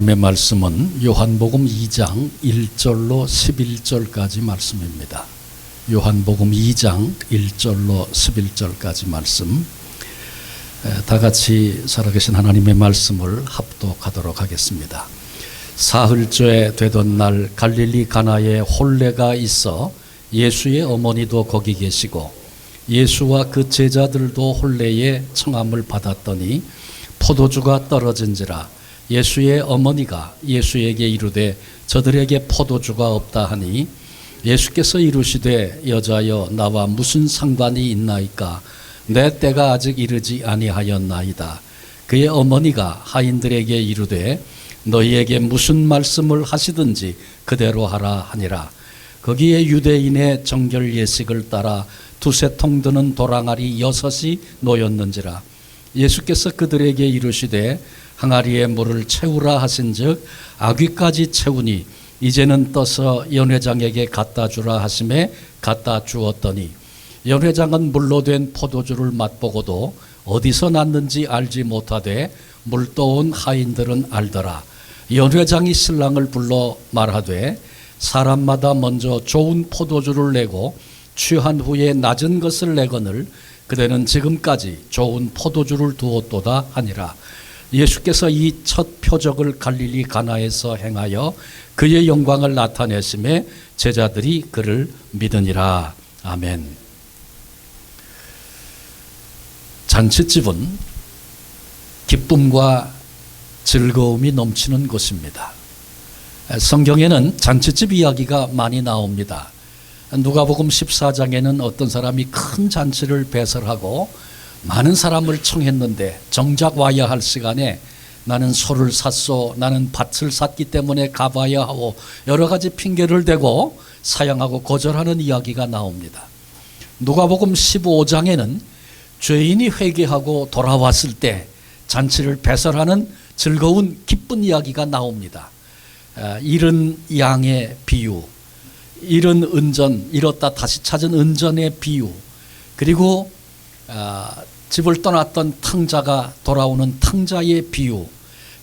말씀은 요한복음 2장 1절로 11절까지 말씀입니다. 요한복음 2장 1절로 11절까지 말씀, 다 같이 살아계신 하나님의 말씀을 합독하도록 하겠습니다. 사흘째 되던 날 갈릴리 가나에 혼례가 있어 예수의 어머니도 거기 계시고 예수와 그 제자들도 혼례에 청함을 받았더니 포도주가 떨어진지라 예수의 어머니가 예수에게 이르되 저들에게 포도주가 없다 하니 예수께서 이르시되 여자여 나와 무슨 상관이 있나이까 내 때가 아직 이르지 아니하였나이다. 그의 어머니가 하인들에게 이르되 너희에게 무슨 말씀을 하시든지 그대로 하라 하니라. 거기에 유대인의 정결 예식을 따라 두세 통 드는 도랑아리 6이 놓였는지라. 예수께서 그들에게 이르시되 항아리에 물을 채우라 하신즉 아귀까지 채우니 이제는 떠서 연회장에게 갖다 주라 하심에 갖다 주었더니 연회장은 물로 된 포도주를 맛보고도 어디서 났는지 알지 못하되 물 떠온 하인들은 알더라. 연회장이 신랑을 불러 말하되 사람마다 먼저 좋은 포도주를 내고 취한 후에 낮은 것을 내거늘 그대는 지금까지 좋은 포도주를 두었도다 하니라. 예수께서 이 첫 표적을 갈릴리 가나에서 행하여 그의 영광을 나타내심에 제자들이 그를 믿으니라. 아멘. 잔치집은 기쁨과 즐거움이 넘치는 곳입니다. 성경에는 잔치집 이야기가 많이 나옵니다. 누가복음 14장에는 어떤 사람이 큰 잔치를 배설하고 많은 사람을 청했는데 정작 와야 할 시간에 나는 소를 샀소, 나는 밭을 샀기 때문에 가봐야 하고 여러 가지 핑계를 대고 사양하고 거절하는 이야기가 나옵니다. 누가복음 15장에는 죄인이 회개하고 돌아왔을 때 잔치를 배설하는 즐거운 기쁜 이야기가 나옵니다. 잃은 양의 비유, 잃은 은전, 잃었다 다시 찾은 은전의 비유, 그리고 집을 떠났던 탕자가 돌아오는 탕자의 비유,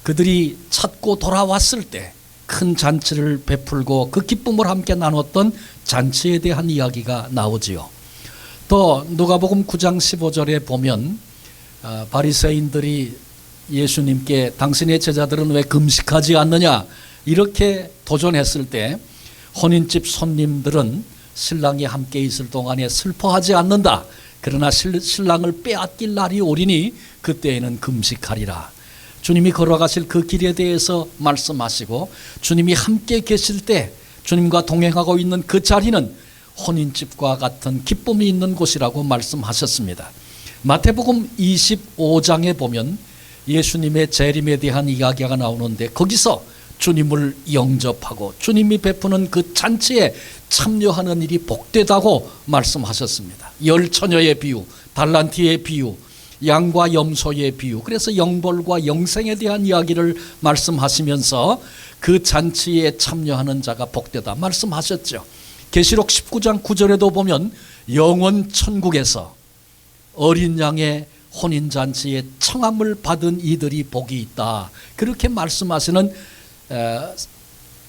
그들이 찾고 돌아왔을 때 큰 잔치를 베풀고 그 기쁨을 함께 나눴던 잔치에 대한 이야기가 나오지요. 또 누가복음 9장 15절에 보면 바리새인들이 예수님께 당신의 제자들은 왜 금식하지 않느냐 이렇게 도전했을 때 혼인집 손님들은 신랑이 함께 있을 동안에 슬퍼하지 않는다. 그러나 신랑을 빼앗길 날이 오리니 그때에는 금식하리라. 주님이 걸어가실 그 길에 대해서 말씀하시고 주님이 함께 계실 때 주님과 동행하고 있는 그 자리는 혼인집과 같은 기쁨이 있는 곳이라고 말씀하셨습니다. 마태복음 25장에 보면 예수님의 재림에 대한 이야기가 나오는데 거기서 주님을 영접하고 주님이 베푸는 그 잔치에 참여하는 일이 복되다고 말씀하셨습니다. 열 처녀의 비유, 달란트의 비유, 양과 염소의 비유, 그래서 영벌과 영생에 대한 이야기를 말씀하시면서 그 잔치에 참여하는 자가 복되다 말씀하셨죠. 계시록 19장 9절에도 보면 영원 천국에서 어린 양의 혼인잔치에 청함을 받은 이들이 복이 있다, 그렇게 말씀하시는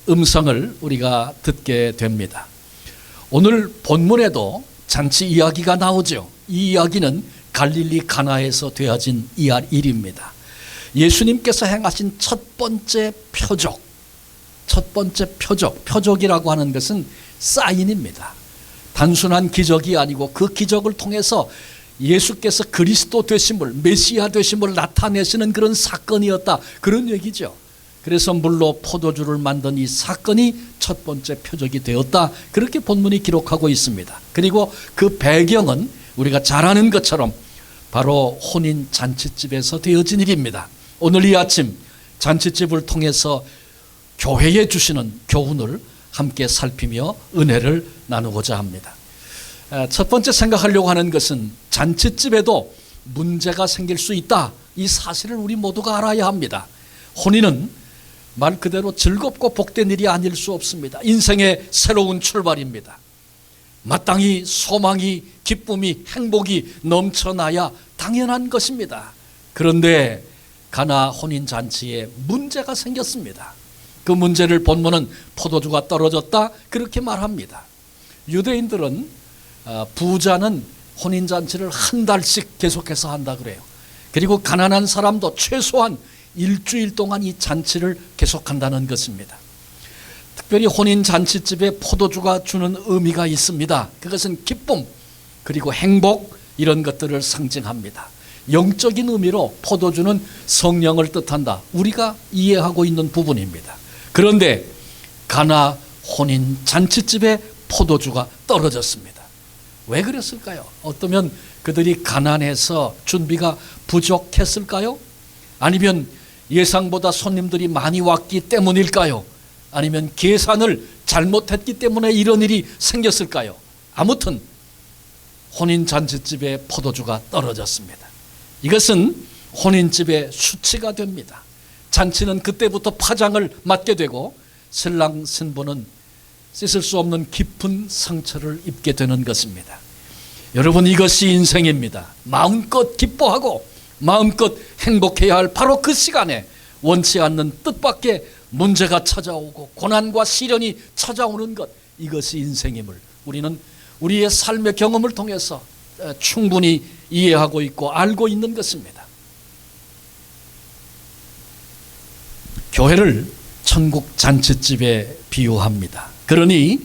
음성을 우리가 듣게 됩니다. 오늘 본문에도 잔치 이야기가 나오죠. 이 이야기는 갈릴리 가나에서 되어진 일입니다. 예수님께서 행하신 첫 번째 표적이라고 하는 것은 사인입니다. 단순한 기적이 아니고 그 기적을 통해서 예수께서 그리스도 되심을, 메시아 되심을 나타내시는 그런 사건이었다, 그런 얘기죠. 그래서 물로 포도주를 만든 이 사건이 첫 번째 표적이 되었다, 그렇게 본문이 기록하고 있습니다. 그리고 그 배경은 우리가 잘 아는 것처럼 바로 혼인 잔치집에서 되어진 일입니다. 오늘 이 아침 잔치집을 통해서 교회에 주시는 교훈을 함께 살피며 은혜를 나누고자 합니다. 첫 번째 생각하려고 하는 것은 잔치집에도 문제가 생길 수 있다, 이 사실을 우리 모두가 알아야 합니다. 혼인은 말 그대로 즐겁고 복된 일이 아닐 수 없습니다. 인생의 새로운 출발입니다. 마땅히 소망이, 기쁨이, 행복이 넘쳐나야 당연한 것입니다. 그런데 가나 혼인잔치에 문제가 생겼습니다. 그 문제를 본문은 포도주가 떨어졌다 그렇게 말합니다. 유대인들은 부자는 혼인잔치를 한 달씩 계속해서 한다 그래요. 그리고 가난한 사람도 최소한 일주일 동안 이 잔치를 계속한다는 것입니다. 특별히 혼인잔치집에 포도주가 주는 의미가 있습니다. 그것은 기쁨 그리고 행복 이런 것들을 상징합니다. 영적인 의미로 포도주는 성령을 뜻한다. 우리가 이해하고 있는 부분입니다. 그런데 가나 혼인잔치집에 포도주가 떨어졌습니다. 왜 그랬을까요? 어쩌면 그들이 가난해서 준비가 부족했을까요? 아니면 예상보다 손님들이 많이 왔기 때문일까요? 아니면 계산을 잘못했기 때문에 이런 일이 생겼을까요? 아무튼 혼인잔치집에 포도주가 떨어졌습니다. 이것은 혼인집의 수치가 됩니다. 잔치는 그때부터 파장을 맞게 되고 신랑 신부는 씻을 수 없는 깊은 상처를 입게 되는 것입니다. 여러분, 이것이 인생입니다. 마음껏 기뻐하고 마음껏 행복해야 할 바로 그 시간에 원치 않는 뜻밖의 문제가 찾아오고 고난과 시련이 찾아오는 것, 이것이 인생임을 우리는 우리의 삶의 경험을 통해서 충분히 이해하고 있고 알고 있는 것입니다. 교회를 천국 잔치집에 비유합니다. 그러니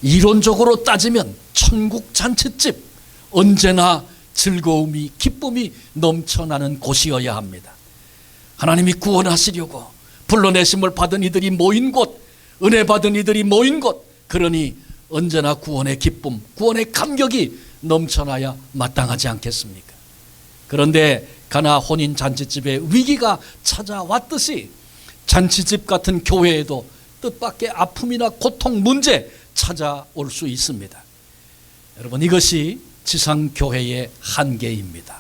이론적으로 따지면 천국 잔치집, 언제나 즐거움이 기쁨이 넘쳐나는 곳이어야 합니다. 하나님이 구원하시려고 불러내심을 받은 이들이 모인 곳, 은혜 받은 이들이 모인 곳, 그러니 언제나 구원의 기쁨, 구원의 감격이 넘쳐나야 마땅하지 않겠습니까? 그런데 가나 혼인 잔치집에 위기가 찾아왔듯이 잔치집 같은 교회에도 뜻밖의 아픔이나 고통, 문제 찾아올 수 있습니다. 여러분, 이것이 지상교회의 한계입니다.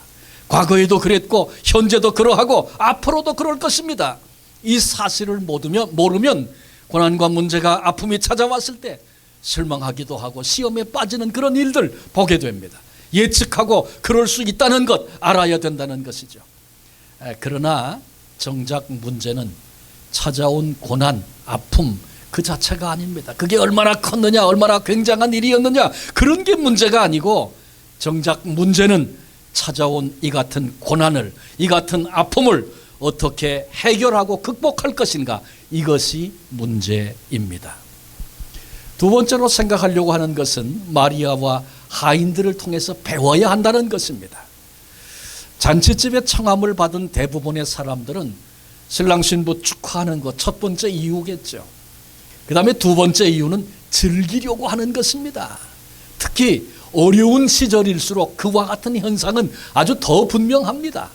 과거에도 그랬고 현재도 그러하고 앞으로도 그럴 것입니다. 이 사실을 모르면 고난과 문제가 아픔이 찾아왔을 때 실망하기도 하고 시험에 빠지는 그런 일들 보게 됩니다. 예측하고 그럴 수 있다는 것 알아야 된다는 것이죠. 그러나 정작 문제는 찾아온 고난, 아픔 그 자체가 아닙니다. 그게 얼마나 컸느냐, 얼마나 굉장한 일이었느냐, 그런 게 문제가 아니고 정작 문제는 찾아온 이 같은 고난을, 이 같은 아픔을 어떻게 해결하고 극복할 것인가, 이것이 문제입니다. 두 번째로 생각하려고 하는 것은 마리아와 하인들을 통해서 배워야 한다는 것입니다. 잔치집에 청함을 받은 대부분의 사람들은 신랑 신부 축하하는 것 첫 번째 이유겠죠. 그 다음에 두 번째 이유는 즐기려고 하는 것입니다. 특히 어려운 시절일수록 그와 같은 현상은 아주 더 분명합니다.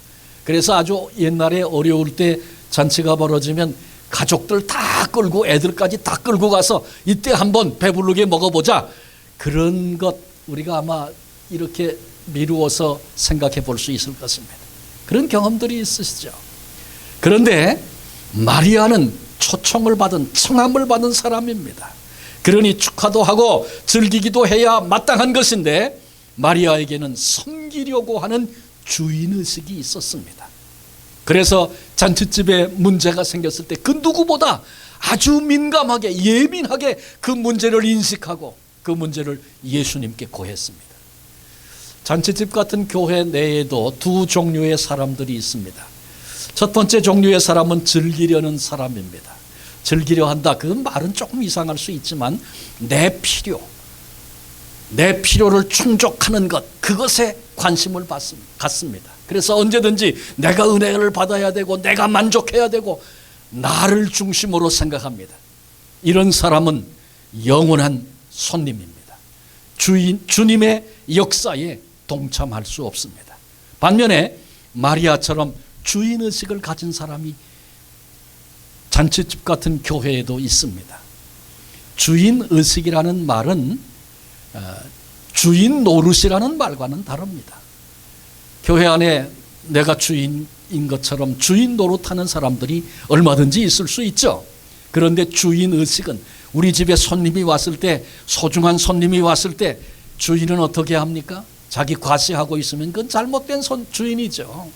그래서 아주 옛날에 어려울 때 잔치가 벌어지면 가족들 다 끌고 애들까지 다 끌고 가서 이때 한번 배부르게 먹어보자, 그런 것 우리가 아마 이렇게 미루어서 생각해 볼 수 있을 것입니다. 그런 경험들이 있으시죠. 그런데 마리아는 초청을 받은, 청함을 받은 사람입니다. 그러니 축하도 하고 즐기기도 해야 마땅한 것인데 마리아에게는 섬기려고 하는 주인의식이 있었습니다. 그래서 잔치집에 문제가 생겼을 때 그 누구보다 아주 민감하게, 예민하게 그 문제를 인식하고 그 문제를 예수님께 고했습니다. 잔치집 같은 교회 내에도 두 종류의 사람들이 있습니다. 첫 번째 종류의 사람은 즐기려는 사람입니다. 즐기려 한다, 그 말은 조금 이상할 수 있지만 내 필요를 충족하는 것, 그것에 관심을 갖습니다. 그래서 언제든지 내가 은혜를 받아야 되고 내가 만족해야 되고 나를 중심으로 생각합니다. 이런 사람은 영원한 손님입니다. 주님의 역사에 동참할 수 없습니다. 반면에 마리아처럼 주인의식을 가진 사람이 잔치집 같은 교회에도 있습니다. 주인의식이라는 말은 주인 노릇이라는 말과는 다릅니다. 교회 안에 내가 주인인 것처럼 주인 노릇하는 사람들이 얼마든지 있을 수 있죠. 그런데 주인의식은 우리 집에 손님이 왔을 때, 소중한 손님이 왔을 때 주인은 어떻게 합니까? 자기 과시하고 있으면 그건 잘못된 주인이죠.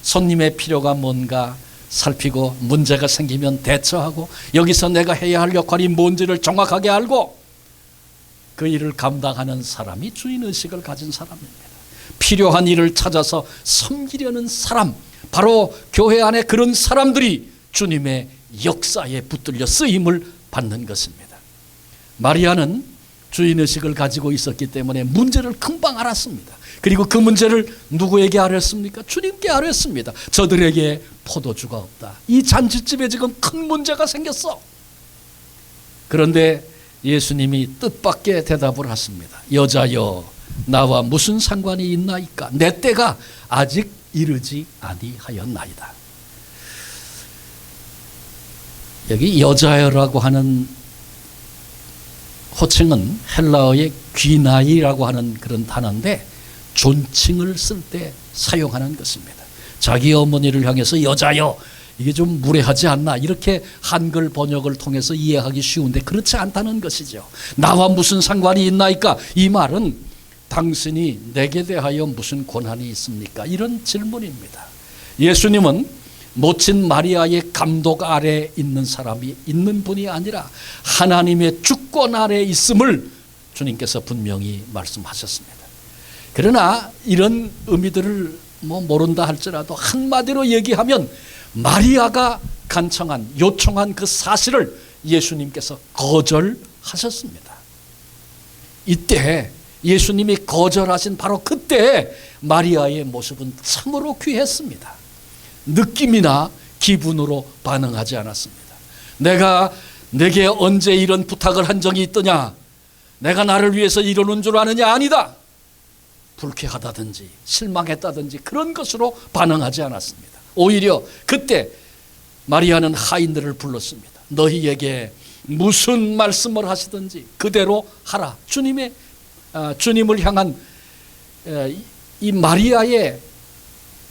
손님의 필요가 뭔가 살피고 문제가 생기면 대처하고 여기서 내가 해야 할 역할이 뭔지를 정확하게 알고 그 일을 감당하는 사람이 주인의식을 가진 사람입니다. 필요한 일을 찾아서 섬기려는 사람, 바로 교회 안에 그런 사람들이 주님의 역사에 붙들려 쓰임을 받는 것입니다. 마리아는 주인의식을 가지고 있었기 때문에 문제를 금방 알았습니다. 그리고 그 문제를 누구에게 아뢰었습니까? 주님께 아뢰었습니다. 저들에게 포도주가 없다. 이 잔치집에 지금 큰 문제가 생겼어. 그런데 예수님이 뜻밖의 대답을 하십니다. 여자여, 나와 무슨 상관이 있나이까? 내 때가 아직 이르지 아니하였나이다. 여기 여자여라고 하는 호칭은 헬라어의 귀나이라고 하는 그런 단어인데 존칭을 쓸 때 사용하는 것입니다. 자기 어머니를 향해서 여자여, 이게 좀 무례하지 않나, 이렇게 한글 번역을 통해서 이해하기 쉬운데 그렇지 않다는 것이죠. 나와 무슨 상관이 있나이까? 이 말은 당신이 내게 대하여 무슨 권한이 있습니까? 이런 질문입니다. 예수님은 모친 마리아의 감독 아래 있는 사람이 있는 분이 아니라 하나님의 주권 아래 있음을 주님께서 분명히 말씀하셨습니다. 그러나 이런 의미들을 모른다 할지라도 한마디로 얘기하면 마리아가 간청한, 요청한 그 사실을 예수님께서 거절하셨습니다. 이때 예수님이 거절하신 바로 그때 마리아의 모습은 참으로 귀했습니다. 느낌이나 기분으로 반응하지 않았습니다. 내가 내게 언제 이런 부탁을 한 적이 있더냐? 내가 나를 위해서 이러는 줄 아느냐? 아니다. 불쾌하다든지 실망했다든지 그런 것으로 반응하지 않았습니다. 오히려 그때 마리아는 하인들을 불렀습니다. 너희에게 무슨 말씀을 하시든지 그대로 하라. 주님을 향한 이 마리아의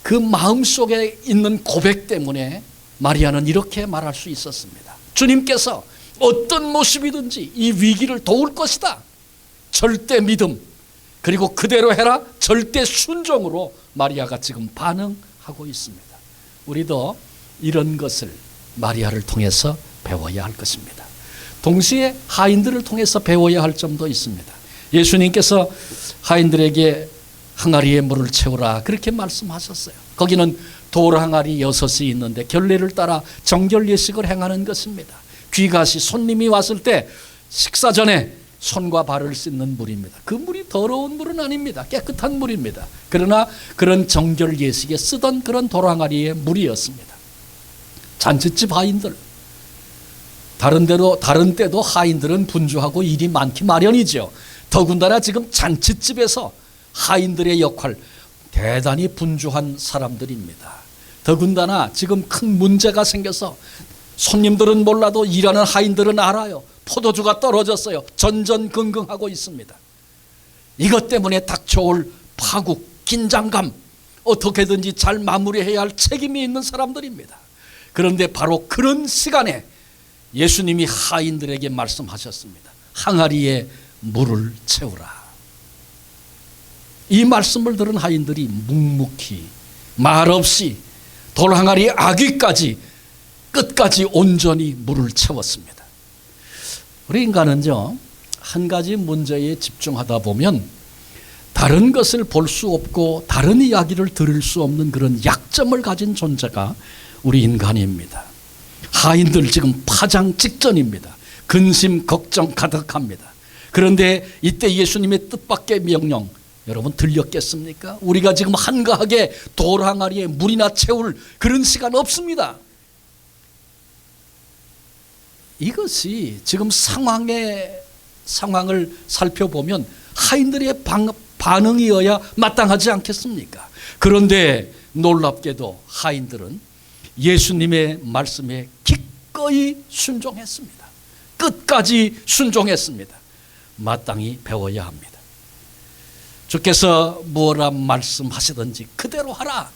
그 마음속에 있는 고백 때문에 마리아는 이렇게 말할 수 있었습니다. 주님께서 어떤 모습이든지 이 위기를 도울 것이다. 절대 믿음, 그리고 그대로 해라. 절대 순종으로 마리아가 지금 반응하고 있습니다. 우리도 이런 것을 마리아를 통해서 배워야 할 것입니다. 동시에 하인들을 통해서 배워야 할 점도 있습니다. 예수님께서 하인들에게 항아리에 물을 채우라 그렇게 말씀하셨어요. 거기는 돌 항아리 6이 있는데 결례를 따라 정결 예식을 행하는 것입니다. 귀가시 손님이 왔을 때 식사 전에 손과 발을 씻는 물입니다. 그 물이 더러운 물은 아닙니다. 깨끗한 물입니다. 그러나 그런 정결 예식에 쓰던 그런 돌 항아리의 물이었습니다. 잔치집 하인들, 다른 때도 하인들은 분주하고 일이 많기 마련이죠. 더군다나 지금 잔치집에서 하인들의 역할, 대단히 분주한 사람들입니다. 더군다나 지금 큰 문제가 생겨서 손님들은 몰라도 일하는 하인들은 알아요. 포도주가 떨어졌어요. 전전긍긍하고 있습니다. 이것 때문에 닥쳐올 파국, 긴장감, 어떻게든지 잘 마무리해야 할 책임이 있는 사람들입니다. 그런데 바로 그런 시간에 예수님이 하인들에게 말씀하셨습니다. 항아리에 물을 채우라. 이 말씀을 들은 하인들이 묵묵히 말없이 돌항아리 아귀까지 끝까지 온전히 물을 채웠습니다. 우리 인간은요, 한 가지 문제에 집중하다 보면 다른 것을 볼 수 없고 다른 이야기를 들을 수 없는 그런 약점을 가진 존재가 우리 인간입니다. 하인들 지금 파장 직전입니다. 근심 걱정 가득합니다. 그런데 이때 예수님의 뜻밖의 명령 여러분 들렸겠습니까? 우리가 지금 한가하게 돌 항아리에 물이나 채울 그런 시간 없습니다. 이것이 지금 상황을 살펴보면 하인들의 반응이어야 마땅하지 않겠습니까? 그런데 놀랍게도 하인들은 예수님의 말씀에 기꺼이 순종했습니다. 끝까지 순종했습니다. 마땅히 배워야 합니다. 주께서 무엇라 말씀하시든지 그대로 하라.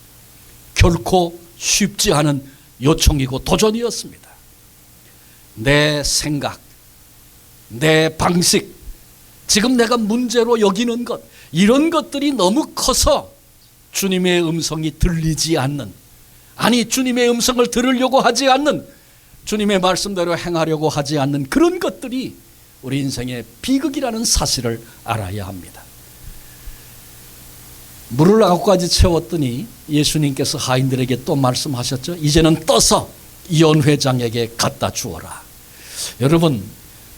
결코 쉽지 않은 요청이고 도전이었습니다. 내 생각, 내 방식, 지금 내가 문제로 여기는 것, 이런 것들이 너무 커서 주님의 음성이 들리지 않는 아니 주님의 음성을 들으려고 하지 않는, 주님의 말씀대로 행하려고 하지 않는 그런 것들이 우리 인생의 비극이라는 사실을 알아야 합니다. 물을 9가지 채웠더니 예수님께서 하인들에게 또 말씀하셨죠. 이제는 떠서 연회장에게 갖다 주어라. 여러분,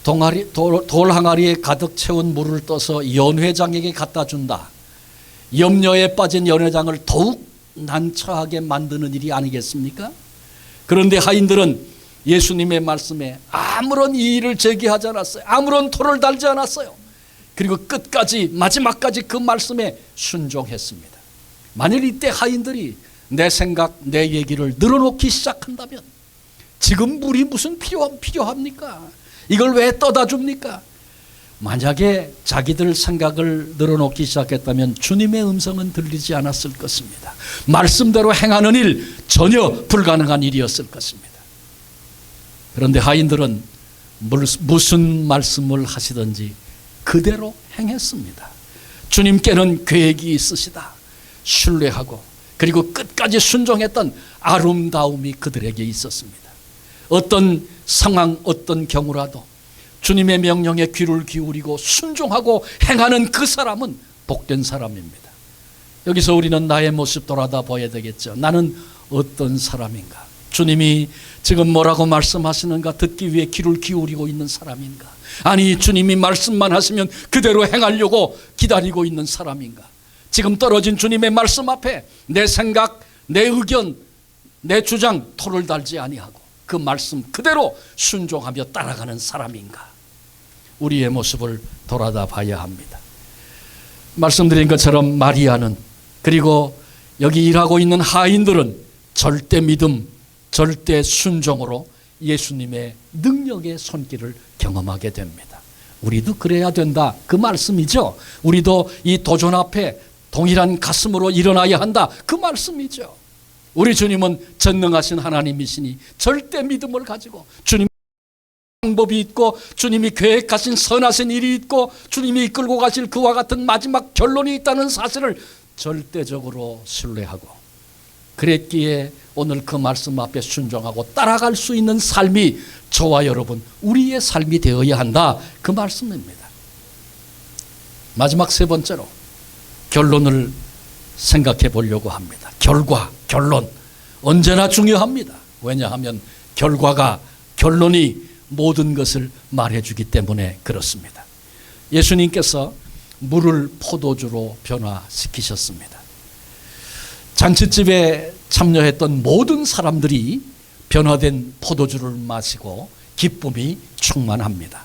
돌 항아리에 가득 채운 물을 떠서 연회장에게 갖다 준다. 염려에 빠진 연회장을 더욱 난처하게 만드는 일이 아니겠습니까? 그런데 하인들은 예수님의 말씀에 아무런 이의를 제기하지 않았어요. 아무런 토를 달지 않았어요. 그리고 끝까지, 마지막까지 그 말씀에 순종했습니다. 만일 이때 하인들이 내 생각, 내 얘기를 늘어놓기 시작한다면, 지금 물이 무슨 필요합니까? 이걸 왜 떠다 줍니까? 만약에 자기들 생각을 늘어놓기 시작했다면 주님의 음성은 들리지 않았을 것입니다. 말씀대로 행하는 일, 전혀 불가능한 일이었을 것입니다. 그런데 하인들은 무슨 말씀을 하시든지 그대로 행했습니다. 주님께는 계획이 있으시다 신뢰하고, 그리고 끝까지 순종했던 아름다움이 그들에게 있었습니다. 어떤 상황, 어떤 경우라도 주님의 명령에 귀를 기울이고 순종하고 행하는 그 사람은 복된 사람입니다. 여기서 우리는 나의 모습 돌아다 봐야 되겠죠. 나는 어떤 사람인가? 주님이 지금 뭐라고 말씀하시는가 듣기 위해 귀를 기울이고 있는 사람인가? 아니 주님이 말씀만 하시면 그대로 행하려고 기다리고 있는 사람인가? 지금 떨어진 주님의 말씀 앞에 내 생각, 내 의견, 내 주장 토를 달지 아니하고 그 말씀 그대로 순종하며 따라가는 사람인가? 우리의 모습을 돌아다 봐야 합니다. 말씀드린 것처럼 마리아는, 그리고 여기 일하고 있는 하인들은 절대 믿음, 절대 순종으로 예수님의 능력의 손길을 경험하게 됩니다. 우리도 그래야 된다, 그 말씀이죠. 우리도 이 도전 앞에 동일한 가슴으로 일어나야 한다, 그 말씀이죠. 우리 주님은 전능하신 하나님이시니 절대 믿음을 가지고 주님 방법이 있고 주님이 계획하신 선하신 일이 있고 주님이 이끌고 가실 그와 같은 마지막 결론이 있다는 사실을 절대적으로 신뢰하고, 그랬기에 오늘 그 말씀 앞에 순종하고 따라갈 수 있는 삶이 저와 여러분 우리의 삶이 되어야 한다, 그 말씀입니다. 마지막 세 번째로 결론을 생각해 보려고 합니다. 결론 언제나 중요합니다. 왜냐하면 결론이 모든 것을 말해주기 때문에 그렇습니다. 예수님께서 물을 포도주로 변화시키셨습니다. 잔치집에 참여했던 모든 사람들이 변화된 포도주를 마시고 기쁨이 충만합니다.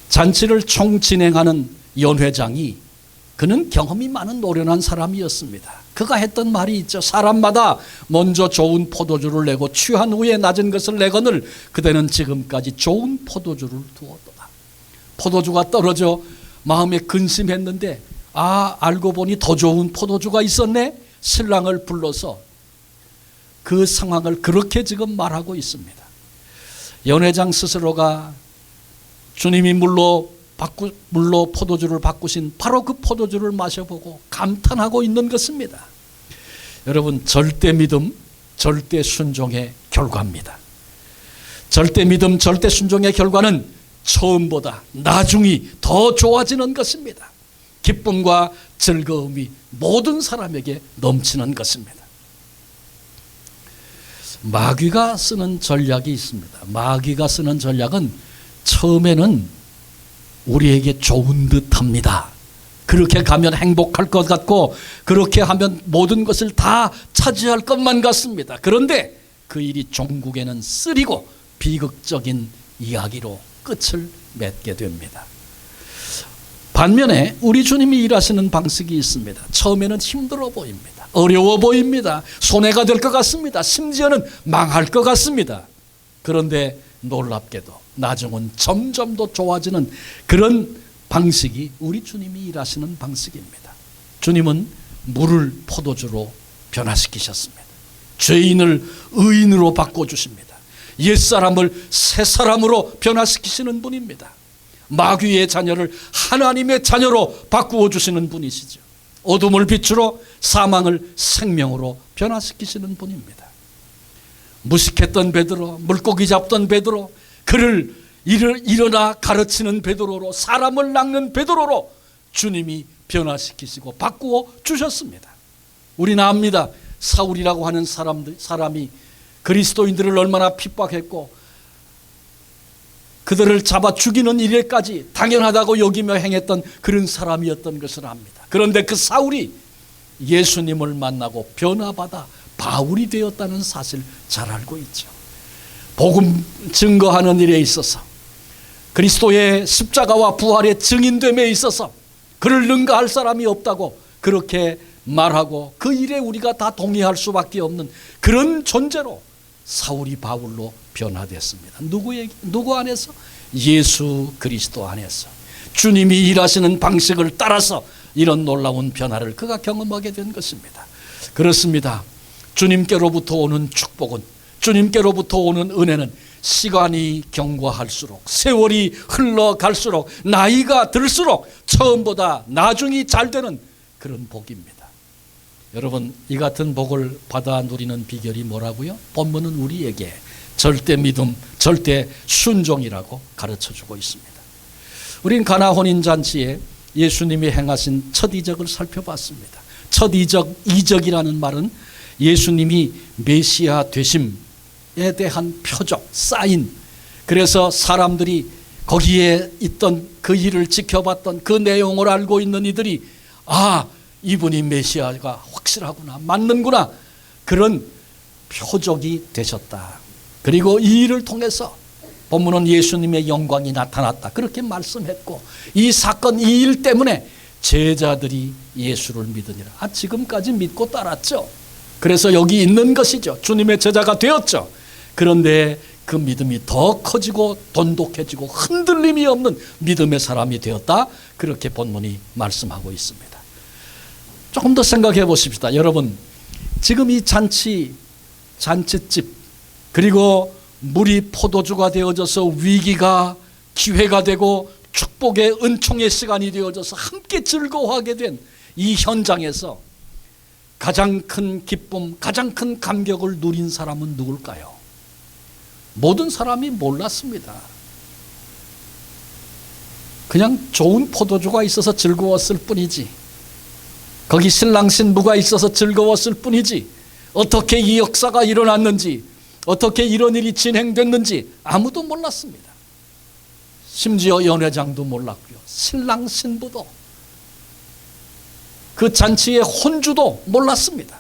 잔치를 총진행하는 연회장이, 그는 경험이 많은 노련한 사람이었습니다. 그가 했던 말이 있죠. 사람마다 먼저 좋은 포도주를 내고 취한 후에 낮은 것을 내거늘 그대는 지금까지 좋은 포도주를 두었도다. 포도주가 떨어져 마음에 근심했는데 알고 보니 더 좋은 포도주가 있었네. 신랑을 불러서 그 상황을 그렇게 지금 말하고 있습니다. 연회장 스스로가 주님이 물로 포도주를 바꾸신 바로 그 포도주를 마셔보고 감탄하고 있는 것입니다. 여러분, 절대 믿음, 절대 순종의 결과입니다. 절대 믿음, 절대 순종의 결과는 처음보다 나중이 더 좋아지는 것입니다. 기쁨과 즐거움이 모든 사람에게 넘치는 것입니다. 마귀가 쓰는 전략이 있습니다. 마귀가 쓰는 전략은 처음에는 우리에게 좋은 듯 합니다. 그렇게 가면 행복할 것 같고 그렇게 하면 모든 것을 다 차지할 것만 같습니다. 그런데 그 일이 종국에는 쓰리고 비극적인 이야기로 끝을 맺게 됩니다. 반면에 우리 주님이 일하시는 방식이 있습니다. 처음에는 힘들어 보입니다. 어려워 보입니다. 손해가 될 것 같습니다. 심지어는 망할 것 같습니다. 그런데 놀랍게도 나중은 점점 더 좋아지는 그런 방식이 우리 주님이 일하시는 방식입니다. 주님은 물을 포도주로 변화시키셨습니다. 죄인을 의인으로 바꿔주십니다. 옛사람을 새사람으로 변화시키시는 분입니다. 마귀의 자녀를 하나님의 자녀로 바꾸어 주시는 분이시죠. 어둠을 빛으로 사망을 생명으로 변화시키시는 분입니다. 무식했던 베드로, 물고기 잡던 베드로, 그를 일어나 가르치는 베드로로, 사람을 낚는 베드로로 주님이 변화시키시고 바꾸어 주셨습니다. 우리는 압니다. 사울이라고 하는 사람이 그리스도인들을 얼마나 핍박했고 그들을 잡아 죽이는 일에까지 당연하다고 여기며 행했던 그런 사람이었던 것을 압니다. 그런데 그 사울이 예수님을 만나고 변화받아 바울이 되었다는 사실 잘 알고 있죠. 복음 증거하는 일에 있어서, 그리스도의 십자가와 부활의 증인됨에 있어서 그를 능가할 사람이 없다고 그렇게 말하고 그 일에 우리가 다 동의할 수밖에 없는 그런 존재로 사울이 바울로 변화됐습니다. 누구 안에서? 예수 그리스도 안에서. 주님이 일하시는 방식을 따라서 이런 놀라운 변화를 그가 경험하게 된 것입니다. 그렇습니다. 주님께로부터 오는 축복은, 주님께로부터 오는 은혜는 시간이 경과할수록, 세월이 흘러갈수록, 나이가 들수록 처음보다 나중이 잘 되는 그런 복입니다. 여러분, 이 같은 복을 받아 누리는 비결이 뭐라고요? 본문은 우리에게 절대 믿음, 절대 순종이라고 가르쳐주고 있습니다. 우린 가나 혼인잔치에 예수님이 행하신 첫 이적을 살펴봤습니다. 첫 이적이라는 말은 예수님이 메시아 되심에 대한 표적, 사인. 그래서 사람들이 거기에 있던 그 일을 지켜봤던 그 내용을 알고 있는 이들이 이분이 메시아가 확실하구나, 맞는구나, 그런 표적이 되셨다. 그리고 이 일을 통해서 본문은 예수님의 영광이 나타났다, 그렇게 말씀했고, 이 사건, 이 일 때문에 제자들이 예수를 믿으니라. 지금까지 믿고 따랐죠. 그래서 여기 있는 것이죠. 주님의 제자가 되었죠. 그런데 그 믿음이 더 커지고 돈독해지고 흔들림이 없는 믿음의 사람이 되었다, 그렇게 본문이 말씀하고 있습니다. 조금 더 생각해 보십시다. 여러분, 지금 이 잔치집, 그리고 물이 포도주가 되어져서 위기가 기회가 되고 축복의 은총의 시간이 되어져서 함께 즐거워하게 된 이 현장에서 가장 큰 기쁨, 가장 큰 감격을 누린 사람은 누굴까요? 모든 사람이 몰랐습니다. 그냥 좋은 포도주가 있어서 즐거웠을 뿐이지, 거기 신랑 신부가 있어서 즐거웠을 뿐이지, 어떻게 이 역사가 일어났는지, 어떻게 이런 일이 진행됐는지 아무도 몰랐습니다. 심지어 연회장도 몰랐고요, 신랑 신부도, 그 잔치의 혼주도 몰랐습니다.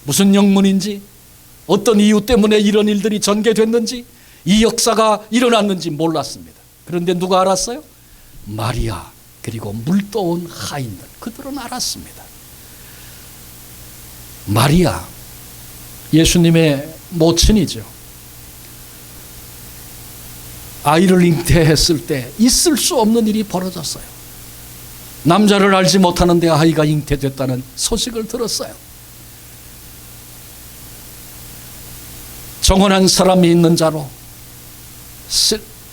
무슨 영문인지, 어떤 이유 때문에 이런 일들이 전개됐는지, 이 역사가 일어났는지 몰랐습니다. 그런데 누가 알았어요? 마리아, 그리고 물떠온 하인들, 그들은 알았습니다. 마리아, 예수님의 모친이죠. 아이를 잉태했을 때 있을 수 없는 일이 벌어졌어요. 남자를 알지 못하는데 아이가 잉태됐다는 소식을 들었어요. 정혼한 사람이 있는 자로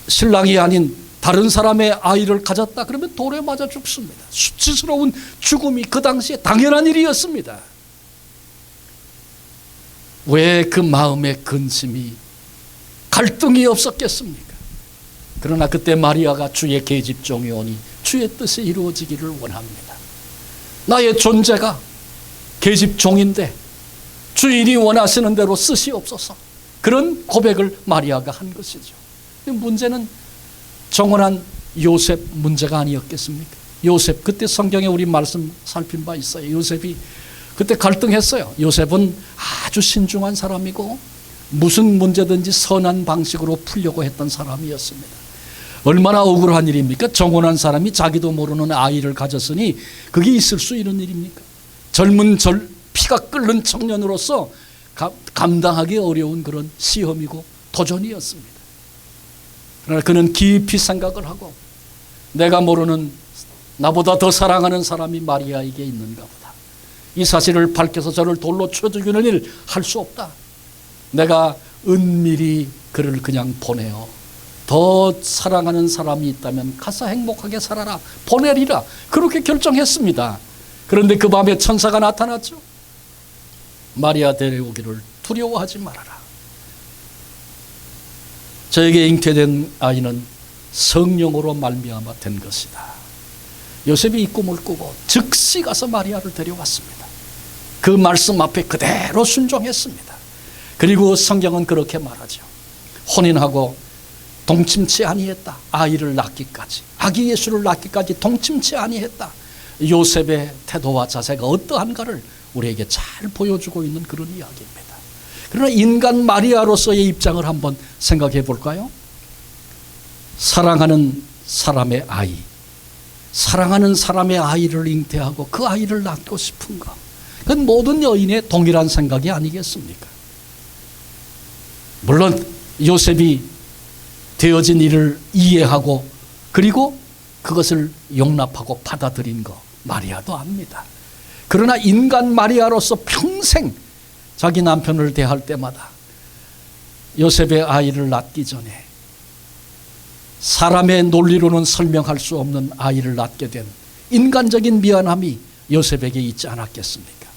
신랑이 아닌 다른 사람의 아이를 가졌다 그러면 돌에 맞아 죽습니다. 수치스러운 죽음이 그 당시에 당연한 일이었습니다. 왜 그 마음의 근심이, 갈등이 없었겠습니까? 그러나 그때 마리아가 주의 계집종이 오니 주의 뜻이 이루어지기를 원합니다. 나의 존재가 계집종인데 주인이 원하시는 대로 쓰시옵소서, 그런 고백을 마리아가 한 것이죠. 문제는 정혼한 요셉 문제가 아니었겠습니까? 요셉, 그때 성경에 우리 말씀 살핀 바 있어요. 요셉이 그때 갈등했어요. 요셉은 아주 신중한 사람이고 무슨 문제든지 선한 방식으로 풀려고 했던 사람이었습니다. 얼마나 억울한 일입니까? 정혼한 사람이 자기도 모르는 아이를 가졌으니 그게 있을 수 있는 일입니까? 젊은 피가 끓는 청년으로서 감당하기 어려운 그런 시험이고 도전이었습니다. 그러나 그는 깊이 생각을 하고, 내가 모르는, 나보다 더 사랑하는 사람이 마리아에게 있는가 보다. 이 사실을 밝혀서 저를 돌로 쳐 죽이는 일 할 수 없다. 내가 은밀히 그를 그냥 보내어 더 사랑하는 사람이 있다면 가서 행복하게 살아라, 보내리라, 그렇게 결정했습니다. 그런데 그 밤에 천사가 나타났죠. 마리아 데려오기를 두려워하지 말아라. 저에게 잉태된 아이는 성령으로 말미암아 된 것이다. 요셉이 이 꿈을 꾸고 즉시 가서 마리아를 데려왔습니다. 그 말씀 앞에 그대로 순종했습니다. 그리고 성경은 그렇게 말하죠. 혼인하고 동침치 아니했다. 아이를 낳기까지, 아기 예수를 낳기까지 동침치 아니했다. 요셉의 태도와 자세가 어떠한가를 우리에게 잘 보여주고 있는 그런 이야기입니다. 그러나 인간 마리아로서의 입장을 한번 생각해 볼까요? 사랑하는 사람의 아이, 사랑하는 사람의 아이를 잉태하고 그 아이를 낳고 싶은 것, 그건 모든 여인의 동일한 생각이 아니겠습니까? 물론 요셉이 되어진 일을 이해하고 그리고 그것을 용납하고 받아들인 거 마리아도 압니다. 그러나 인간 마리아로서 평생 자기 남편을 대할 때마다 요셉의 아이를 낳기 전에 사람의 논리로는 설명할 수 없는 아이를 낳게 된 인간적인 미안함이 요셉에게 있지 않았겠습니까?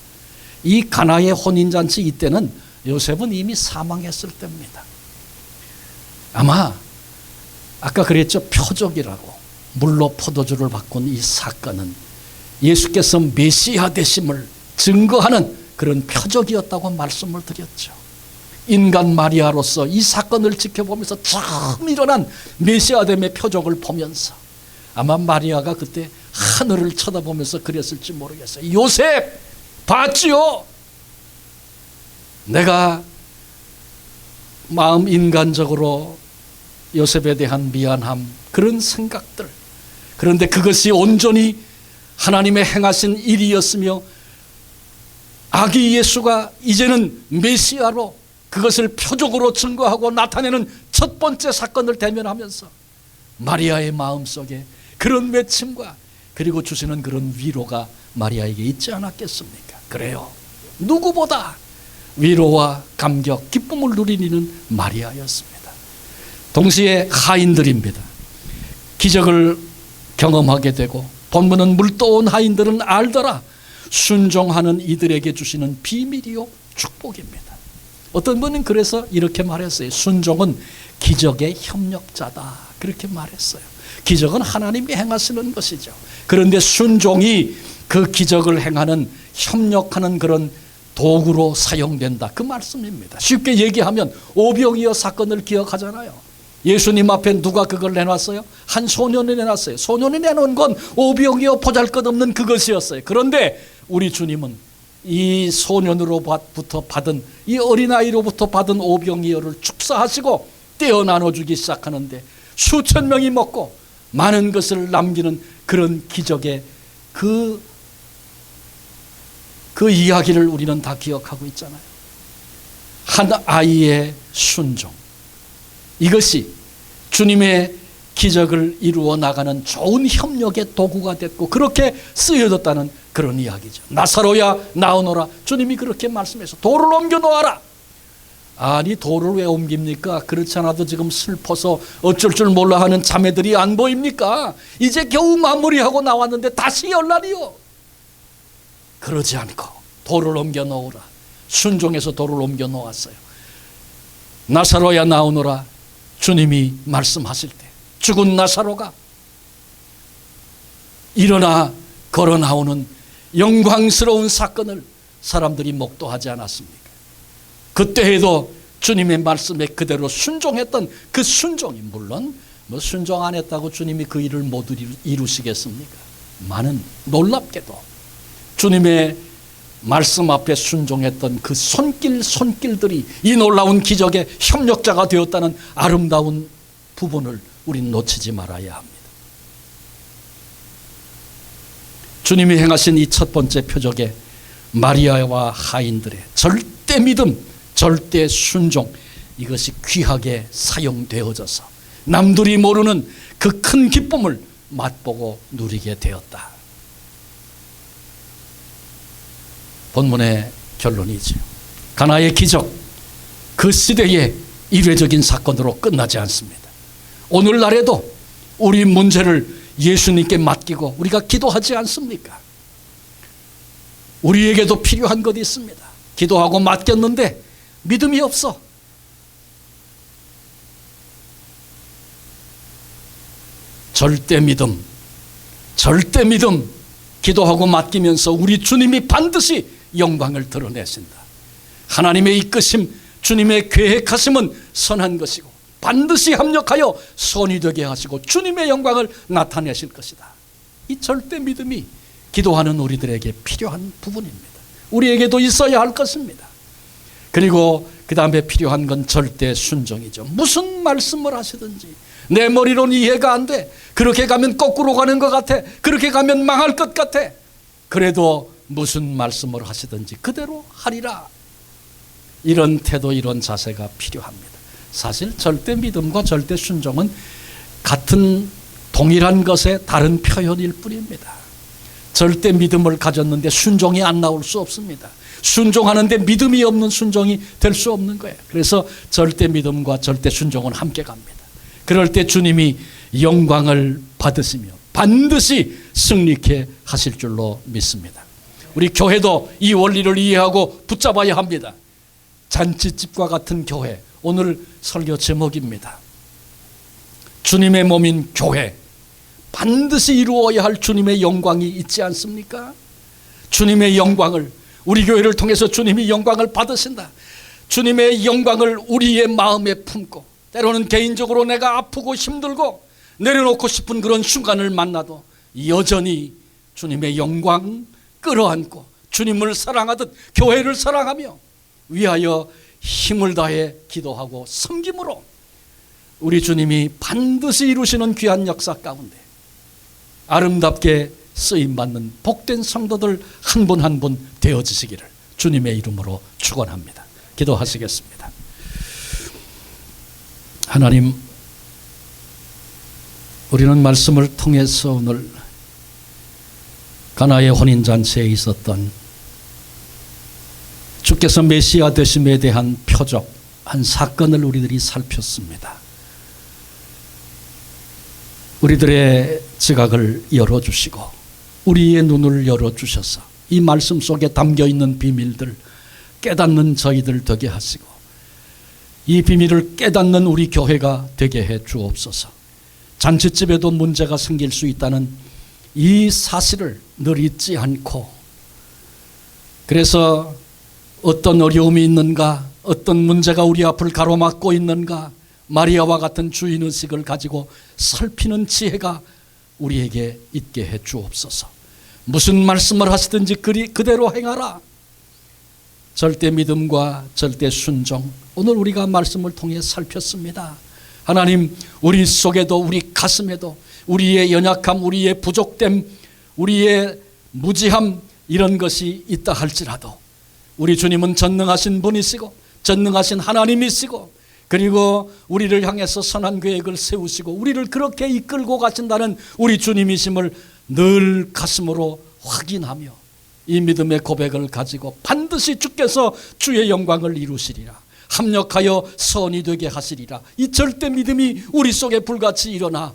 이 가나의 혼인잔치 이때는 요셉은 이미 사망했을 때입니다. 아마 아까 그랬죠. 표적이라고 물로 포도주를 바꾼 이 사건은 예수께서 메시아 되심을 증거하는 그런 표적이었다고 말씀을 드렸죠. 인간 마리아로서 이 사건을 지켜보면서 처음 일어난 메시아됨의 표적을 보면서 아마 마리아가 그때 하늘을 쳐다보면서 그랬을지 모르겠어요. 요셉 봤지요? 내가 마음 인간적으로 요셉에 대한 미안함, 그런 생각들, 그런데 그것이 온전히 하나님의 행하신 일이었으며 아기 예수가 이제는 메시아로 그것을 표적으로 증거하고 나타내는 첫 번째 사건을 대면하면서 마리아의 마음속에 그런 외침과 그리고 주시는 그런 위로가 마리아에게 있지 않았겠습니까? 그래요. 누구보다 위로와 감격, 기쁨을 누리는 마리아였습니다. 동시에 하인들입니다. 기적을 경험하게 되고 본문은 물떠온 하인들은 알더라. 순종하는 이들에게 주시는 비밀이요 축복입니다. 어떤 분은 그래서 이렇게 말했어요. 순종은 기적의 협력자다. 그렇게 말했어요. 기적은 하나님이 행하시는 것이죠. 그런데 순종이 그 기적을 행하는, 협력하는 그런 도구로 사용된다. 그 말씀입니다. 쉽게 얘기하면 오병이어 사건을 기억하잖아요. 예수님 앞에 누가 그걸 내놨어요? 한 소년이 내놨어요. 소년이 내놓은 건 오병이어 보잘것없는 그것이었어요. 그런데 우리 주님은 이 소년으로부터 받은, 이 어린아이로부터 받은 오병이어를 축사하시고 떼어 나눠주기 시작하는데 수천 명이 먹고 많은 것을 남기는 그런 기적의 그 이야기를 우리는 다 기억하고 있잖아요. 한 아이의 순종, 이것이 주님의 기적을 이루어 나가는 좋은 협력의 도구가 됐고 그렇게 쓰여졌다는 그런 이야기죠. 나사로야 나오너라. 주님이 그렇게 말씀해서 돌을 옮겨 놓아라. 아니 돌을 왜 옮깁니까? 그렇지 않아도 지금 슬퍼서 어쩔 줄 몰라 하는 자매들이 안 보입니까? 이제 겨우 마무리하고 나왔는데 다시 열날이요. 그러지 않고 돌을 옮겨 놓으라. 순종해서 돌을 옮겨 놓았어요. 나사로야 나오너라. 주님이 말씀하실 때 죽은 나사로가 일어나 걸어 나오는 영광스러운 사건을 사람들이 목도하지 않았습니까? 그때에도 주님의 말씀에 그대로 순종했던 그 순종이, 물론 뭐 순종 안 했다고 주님이 그 일을 못 이루시겠습니까? 많은 놀랍게도 주님의 말씀 앞에 순종했던 그 손길들이 이 놀라운 기적의 협력자가 되었다는 아름다운 부분을 우리는 놓치지 말아야 합니다. 주님이 행하신 이 첫 번째 표적의 마리아와 하인들의 절대 믿음, 절대 순종, 이것이 귀하게 사용되어져서 남들이 모르는 그 큰 기쁨을 맛보고 누리게 되었다. 본문의 결론이죠. 가나의 기적, 그 시대의 일회적인 사건으로 끝나지 않습니다. 오늘날에도 우리 문제를 예수님께 맡기고 우리가 기도하지 않습니까? 우리에게도 필요한 것이 있습니다. 기도하고 맡겼는데 믿음이 없어. 절대 믿음, 기도하고 맡기면서 우리 주님이 반드시 영광을 드러내신다. 하나님의 이끄심, 주님의 계획하심은 선한 것이고 반드시 합력하여 선이 되게 하시고 주님의 영광을 나타내실 것이다. 이 절대 믿음이 기도하는 우리들에게 필요한 부분입니다. 우리에게도 있어야 할 것입니다. 그리고 그 다음에 필요한 건 절대 순종이죠. 무슨 말씀을 하시든지 내 머리로는 이해가 안 돼. 그렇게 가면 거꾸로 가는 것 같아. 그렇게 가면 망할 것 같아. 그래도 무슨 말씀을 하시든지 그대로 하리라. 이런 태도, 이런 자세가 필요합니다. 사실 절대 믿음과 절대 순종은 같은 동일한 것의 다른 표현일 뿐입니다. 절대 믿음을 가졌는데 순종이 안 나올 수 없습니다. 순종하는데 믿음이 없는 순종이 될 수 없는 거예요. 그래서 절대 믿음과 절대 순종은 함께 갑니다. 그럴 때 주님이 영광을 받으시며 반드시 승리케 하실 줄로 믿습니다. 우리 교회도 이 원리를 이해하고 붙잡아야 합니다. 잔치집과 같은 교회, 오늘 설교 제목입니다. 주님의 몸인 교회, 반드시 이루어야 할 주님의 영광이 있지 않습니까? 주님의 영광을, 우리 교회를 통해서 주님이 영광을 받으신다. 주님의 영광을 우리의 마음에 품고 때로는 개인적으로 내가 아프고 힘들고 내려놓고 싶은 그런 순간을 만나도 여전히 주님의 영광 끌어안고 주님을 사랑하듯 교회를 사랑하며 위하여 힘을 다해 기도하고 섬김으로 우리 주님이 반드시 이루시는 귀한 역사 가운데 아름답게 쓰임받는 복된 성도들 한 분 한 분 되어지시기를 주님의 이름으로 축원합니다. 기도하시겠습니다. 하나님, 우리는 말씀을 통해서 오늘 가나의 혼인잔치에 있었던 주께서 메시아 되심에 대한 표적, 한 사건을 우리들이 살폈습니다. 우리들의 지각을 열어주시고 우리의 눈을 열어주셔서 이 말씀 속에 담겨있는 비밀들 깨닫는 저희들 되게 하시고 이 비밀을 깨닫는 우리 교회가 되게 해 주옵소서. 잔치집에도 문제가 생길 수 있다는 이 사실을 늘 잊지 않고, 그래서 어떤 어려움이 있는가, 어떤 문제가 우리 앞을 가로막고 있는가, 마리아와 같은 주인의식을 가지고 살피는 지혜가 우리에게 있게 해 주옵소서. 무슨 말씀을 하시든지 그대로 행하라. 절대 믿음과 절대 순종, 오늘 우리가 말씀을 통해 살폈습니다. 하나님, 우리 속에도 우리 가슴에도 우리의 연약함, 우리의 부족됨, 우리의 무지함 이런 것이 있다 할지라도 우리 주님은 전능하신 분이시고 전능하신 하나님이시고 그리고 우리를 향해서 선한 계획을 세우시고 우리를 그렇게 이끌고 가신다는 우리 주님이심을 늘 가슴으로 확인하며 이 믿음의 고백을 가지고 반드시 주께서 주의 영광을 이루시리라, 합력하여 선이 되게 하시리라, 이 절대 믿음이 우리 속에 불같이 일어나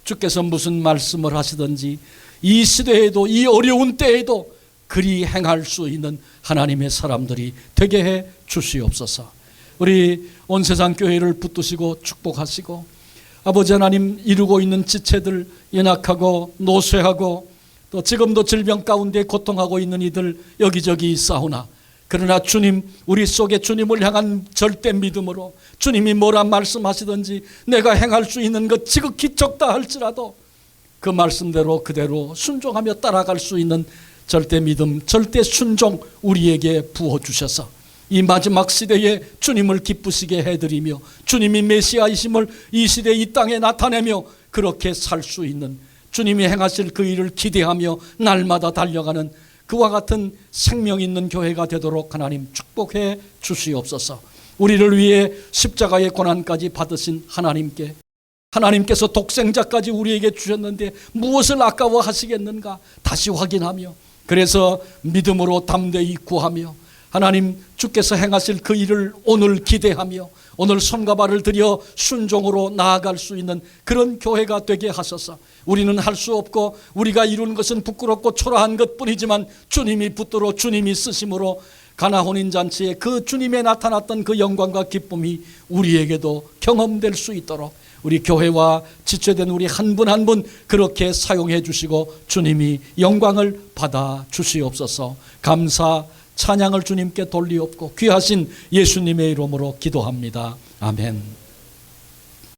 주께서 무슨 말씀을 하시든지 이 시대에도 이 어려운 때에도 그리 행할 수 있는 하나님의 사람들이 되게 해 주시옵소서. 우리 온 세상 교회를 붙드시고 축복하시고 아버지 하나님, 이루고 있는 지체들, 연약하고 노쇠하고 또 지금도 질병 가운데 고통하고 있는 이들 여기저기 있사오나 그러나 주님, 우리 속에 주님을 향한 절대 믿음으로 주님이 뭐라 말씀하시든지 내가 행할 수 있는 것 지극히 적다 할지라도 그 말씀대로 그대로 순종하며 따라갈 수 있는 절대 믿음, 절대 순종 우리에게 부어주셔서 이 마지막 시대에 주님을 기쁘시게 해드리며 주님이 메시아이심을 이 시대 이 땅에 나타내며 그렇게 살 수 있는, 주님이 행하실 그 일을 기대하며 날마다 달려가는 그와 같은 생명 있는 교회가 되도록 하나님 축복해 주시옵소서. 우리를 위해 십자가의 고난까지 받으신 하나님께, 하나님께서 독생자까지 우리에게 주셨는데 무엇을 아까워하시겠는가 다시 확인하며 그래서 믿음으로 담대히 구하며 하나님 주께서 행하실 그 일을 오늘 기대하며 오늘 손과 발을 들여 순종으로 나아갈 수 있는 그런 교회가 되게 하소서. 우리는 할 수 없고 우리가 이룬 것은 부끄럽고 초라한 것뿐이지만 주님이 붙들어 주님이 쓰심으로 가나 혼인잔치에 그 주님의 나타났던 그 영광과 기쁨이 우리에게도 경험될 수 있도록 우리 교회와 지체된 우리 한 분 한 분 그렇게 사용해 주시고 주님이 영광을 받아 주시옵소서. 감사 찬양을 주님께 돌리옵고 귀하신 예수님의 이름으로 기도합니다. 아멘.